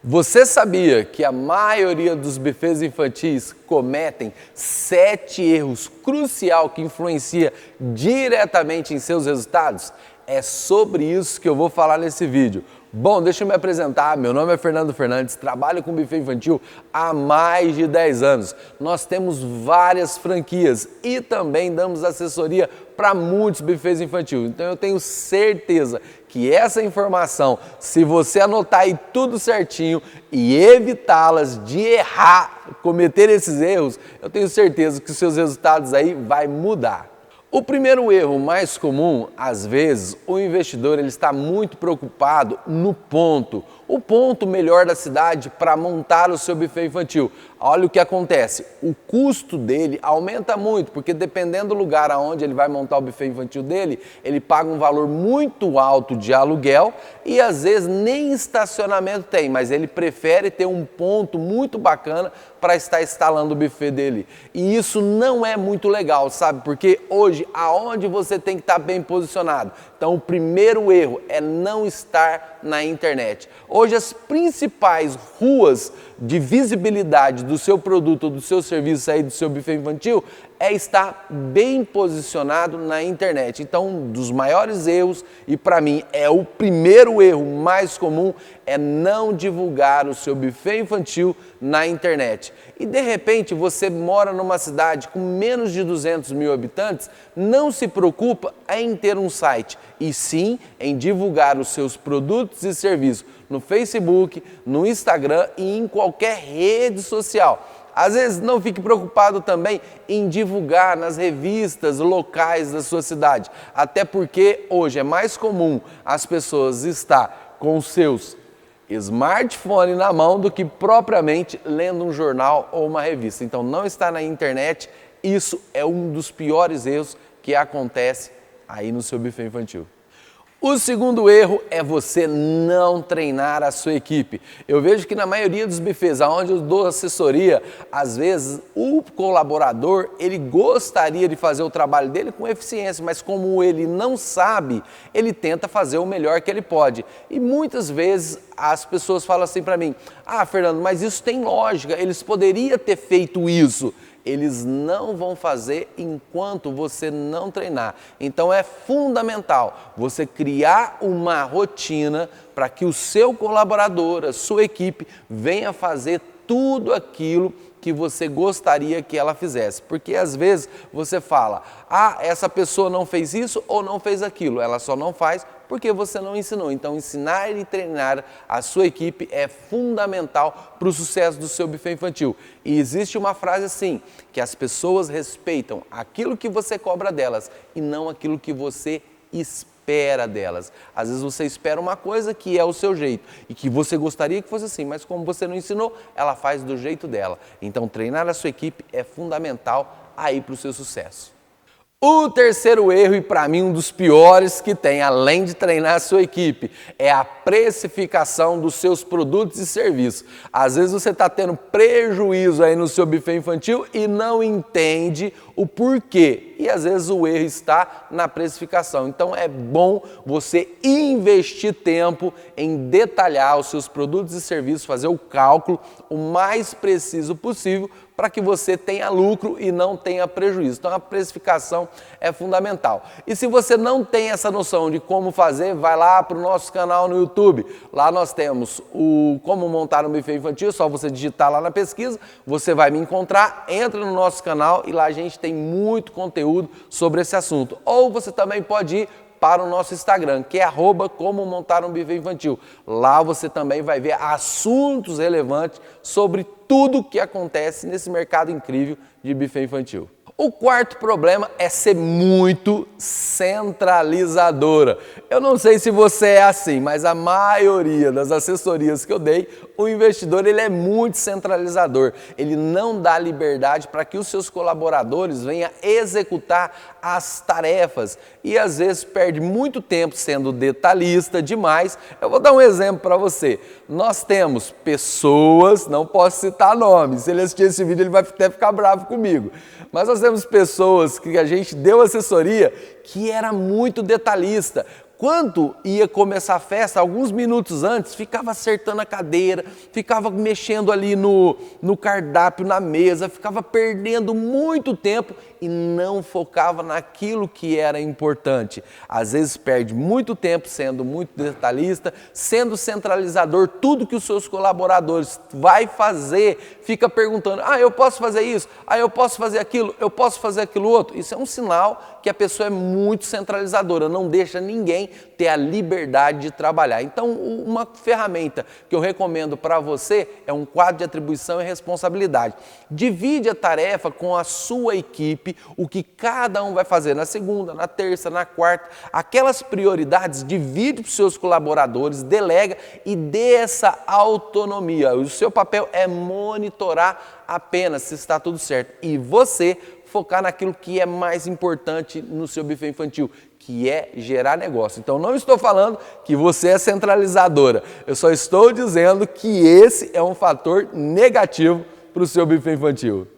Você sabia que a maioria dos buffets infantis cometem 7 erros cruciais que influenciam diretamente em seus resultados? É sobre isso que eu vou falar nesse vídeo. Bom, deixa eu me apresentar, meu nome é Fernando Fernandes, trabalho com buffet infantil há mais de 10 anos. Nós temos várias franquias e também damos assessoria para muitos buffets infantil. Então eu tenho certeza que essa informação, se você anotar aí tudo certinho e evitá-las de errar, cometer esses erros, eu tenho certeza que os seus resultados aí vai mudar. O primeiro erro mais comum, às vezes, o investidor ele está muito preocupado no ponto, o ponto melhor da cidade para montar o seu buffet infantil. Olha o que acontece, o custo dele aumenta muito, porque dependendo do lugar aonde ele vai montar o buffet infantil dele, ele paga um valor muito alto de aluguel e às vezes nem estacionamento tem, mas ele prefere ter um ponto muito bacana para estar instalando o buffet dele. E isso não é muito legal, sabe? Porque hoje, aonde você tem que estar bem posicionado? Então, o primeiro erro é não estar na internet. Hoje, as principais ruas de visibilidade do seu produto ou do seu serviço aí, do seu buffet infantil, é estar bem posicionado na internet. Então, um dos maiores erros, e para mim é o primeiro erro mais comum, é não divulgar o seu buffet infantil na internet. E de repente você mora numa cidade com menos de 200 mil habitantes, não se preocupa em ter um site, e sim em divulgar os seus produtos e serviços no Facebook, no Instagram e em qualquer rede social. Às vezes não fique preocupado também em divulgar nas revistas locais da sua cidade, até porque hoje é mais comum as pessoas estar com seus smartphone na mão do que propriamente lendo um jornal ou uma revista. Então não está na internet, isso é um dos piores erros que acontece aí no seu buffet infantil. O segundo erro é você não treinar a sua equipe. Eu vejo que na maioria dos buffets, onde eu dou assessoria, às vezes o colaborador, ele gostaria de fazer o trabalho dele com eficiência, mas como ele não sabe, ele tenta fazer o melhor que ele pode. E muitas vezes as pessoas falam assim para mim, Fernando, mas isso tem lógica, eles poderiam ter feito isso. Eles não vão fazer enquanto você não treinar. Então é fundamental você criar uma rotina para que o seu colaborador, a sua equipe, venha fazer tudo aquilo que você gostaria que ela fizesse. Porque às vezes você fala, essa pessoa não fez isso ou não fez aquilo. Ela só não faz porque você não ensinou. Então ensinar e treinar a sua equipe é fundamental para o sucesso do seu buffet infantil. E existe uma frase assim, que as pessoas respeitam aquilo que você cobra delas e não aquilo que você espera delas. Às vezes você espera uma coisa que é o seu jeito e que você gostaria que fosse assim, mas como você não ensinou, ela faz do jeito dela. Então treinar a sua equipe é fundamental aí para o seu sucesso. O terceiro erro, e para mim um dos piores que tem, além de treinar a sua equipe, é a precificação dos seus produtos e serviços. Às vezes você está tendo prejuízo aí no seu buffet infantil e não entende o porquê. E às vezes o erro está na precificação. Então é bom você investir tempo em detalhar os seus produtos e serviços, fazer o cálculo o mais preciso possível para que você tenha lucro e não tenha prejuízo. Então a precificação é fundamental. E se você não tem essa noção de como fazer, vai lá para o nosso canal no YouTube. Lá nós temos o Como Montar um Buffet Infantil, só você digitar lá na pesquisa, você vai me encontrar, entra no nosso canal e lá a gente tem muito conteúdo sobre esse assunto. Ou você também pode ir para o nosso Instagram, que é @como montar um buffet infantil. Lá você também vai ver assuntos relevantes sobre tudo que acontece nesse mercado incrível de buffet infantil. O quarto problema é ser muito centralizadora. Eu não sei se você é assim, mas a maioria das assessorias que eu dei, o investidor ele é muito centralizador. Ele não dá liberdade para que os seus colaboradores venham executar as tarefas e às vezes perde muito tempo sendo detalhista demais. Eu vou dar um exemplo para você. Nós temos pessoas, não posso citar nomes, se ele assistir esse vídeo ele vai até ficar bravo comigo, mas nós temos pessoas que a gente deu assessoria que era muito detalhista. Quando ia começar a festa, alguns minutos antes, ficava acertando a cadeira, ficava mexendo ali no cardápio, na mesa, ficava perdendo muito tempo e não focava naquilo que era importante. Às vezes perde muito tempo sendo muito detalhista, sendo centralizador, tudo que os seus colaboradores vai fazer, fica perguntando, eu posso fazer isso, eu posso fazer aquilo, eu posso fazer aquilo outro. Isso é um sinal que a pessoa é muito centralizadora, não deixa ninguém ter a liberdade de trabalhar. Então, uma ferramenta que eu recomendo para você é um quadro de atribuição e responsabilidade. Divide a tarefa com a sua equipe, o que cada um vai fazer na segunda, na terça, na quarta. Aquelas prioridades, divide para os seus colaboradores, delega e dê essa autonomia. O seu papel é monitorar apenas se está tudo certo. E você focar naquilo que é mais importante no seu buffet infantil, que é gerar negócio. Então, não estou falando que você é centralizadora, eu só estou dizendo que esse é um fator negativo para o seu buffet infantil.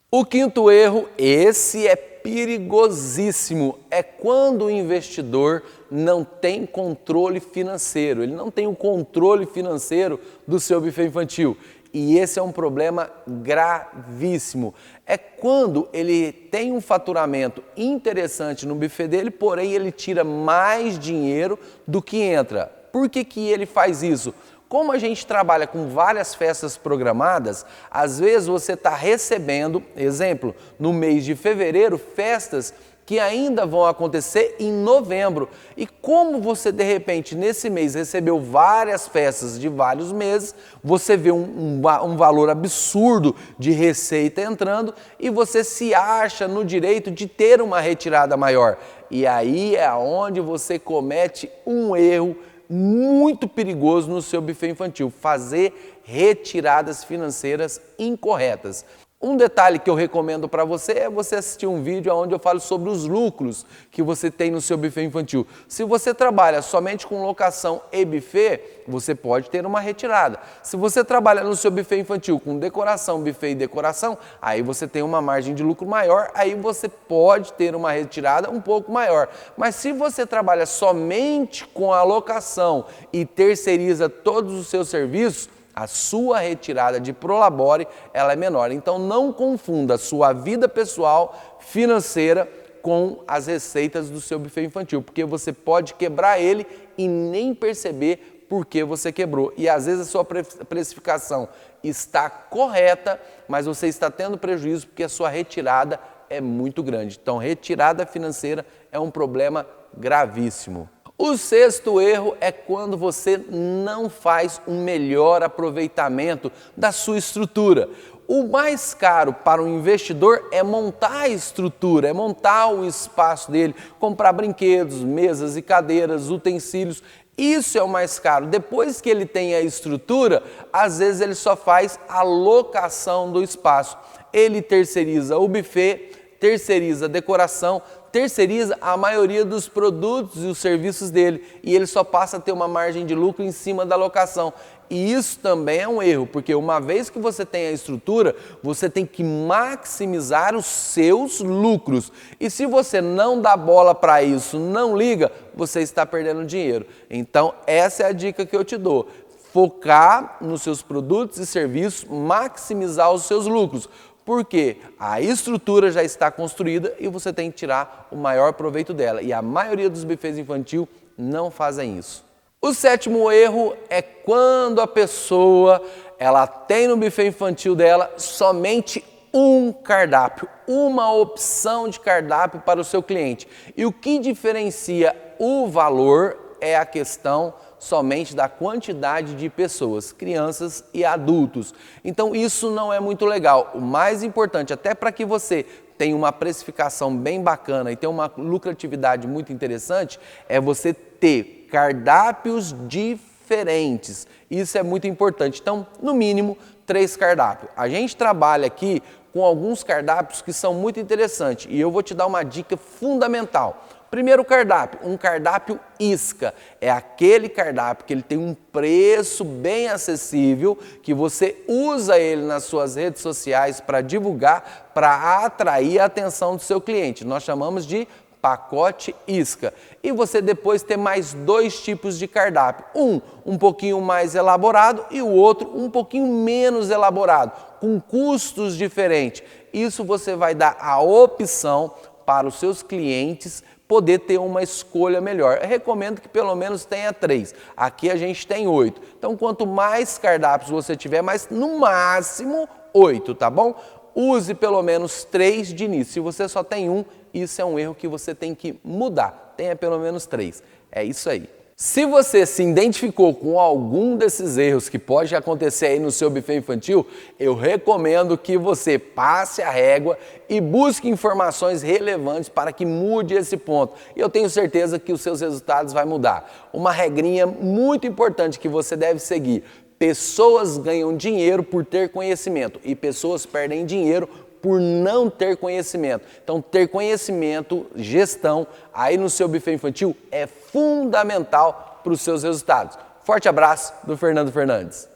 O quinto erro, esse é perigosíssimo, é quando o investidor não tem controle financeiro, ele não tem o controle financeiro do seu buffet infantil. E esse é um problema gravíssimo. É quando ele tem um faturamento interessante no buffet dele, porém ele tira mais dinheiro do que entra. Por que que ele faz isso? Como a gente trabalha com várias festas programadas, às vezes você está recebendo, exemplo, no mês de fevereiro, festas que ainda vão acontecer em novembro. E como você, de repente, nesse mês recebeu várias festas de vários meses, você vê um valor absurdo de receita entrando e você se acha no direito de ter uma retirada maior. E aí é onde você comete um erro muito perigoso no seu buffet infantil, fazer retiradas financeiras incorretas. Um detalhe que eu recomendo para você é você assistir um vídeo onde eu falo sobre os lucros que você tem no seu buffet infantil. Se você trabalha somente com locação e buffet, você pode ter uma retirada. Se você trabalha no seu buffet infantil com decoração, buffet e decoração, aí você tem uma margem de lucro maior, aí você pode ter uma retirada um pouco maior. Mas se você trabalha somente com a locação e terceiriza todos os seus serviços, a sua retirada de Prolabore ela é menor. Então não confunda a sua vida pessoal financeira com as receitas do seu buffet infantil, porque você pode quebrar ele e nem perceber por que você quebrou. E às vezes a sua precificação está correta, mas você está tendo prejuízo porque a sua retirada é muito grande. Então retirada financeira é um problema gravíssimo. O sexto erro é quando você não faz um melhor aproveitamento da sua estrutura. O mais caro para o investidor é montar a estrutura, é montar o espaço dele, comprar brinquedos, mesas e cadeiras, utensílios. Isso é o mais caro. Depois que ele tem a estrutura, às vezes ele só faz a locação do espaço. Ele terceiriza o buffet, terceiriza a decoração, terceiriza a maioria dos produtos e os serviços dele e ele só passa a ter uma margem de lucro em cima da locação. E isso também é um erro, porque uma vez que você tem a estrutura, você tem que maximizar os seus lucros. E se você não dá bola para isso, não liga, você está perdendo dinheiro. Então essa é a dica que eu te dou. Focar nos seus produtos e serviços, maximizar os seus lucros. Porque a estrutura já está construída e você tem que tirar o maior proveito dela. E a maioria dos buffets infantil não fazem isso. O sétimo erro é quando a pessoa ela tem no buffet infantil dela somente um cardápio, uma opção de cardápio para o seu cliente. E o que diferencia o valor é a questão somente da quantidade de pessoas, crianças e adultos. Então isso não é muito legal. O mais importante, até para que você tenha uma precificação bem bacana e tenha uma lucratividade muito interessante, é você ter cardápios diferentes. Isso é muito importante. Então, no mínimo, 3 cardápios. A gente trabalha aqui com alguns cardápios que são muito interessantes e eu vou te dar uma dica fundamental. Primeiro cardápio, um cardápio isca. É aquele cardápio que ele tem um preço bem acessível, que você usa ele nas suas redes sociais para divulgar, para atrair a atenção do seu cliente. Nós chamamos de pacote isca. E você depois ter mais 2 tipos de cardápio. Um pouquinho mais elaborado e o outro um pouquinho menos elaborado, com custos diferentes. Isso você vai dar a opção para os seus clientes poder ter uma escolha melhor. Eu recomendo que pelo menos tenha 3. Aqui a gente tem 8. Então, quanto mais cardápios você tiver, mais no máximo 8, tá bom? Use pelo menos 3 de início. Se você só tem 1, isso é um erro que você tem que mudar. Tenha pelo menos 3. É isso aí. Se você se identificou com algum desses erros que pode acontecer aí no seu buffet infantil, eu recomendo que você passe a régua e busque informações relevantes para que mude esse ponto. E eu tenho certeza que os seus resultados vão mudar. Uma regrinha muito importante que você deve seguir: pessoas ganham dinheiro por ter conhecimento e pessoas perdem dinheiro por não ter conhecimento. Então, ter conhecimento, gestão, aí no seu buffet infantil é fundamental para os seus resultados. Forte abraço do Fernando Fernandes.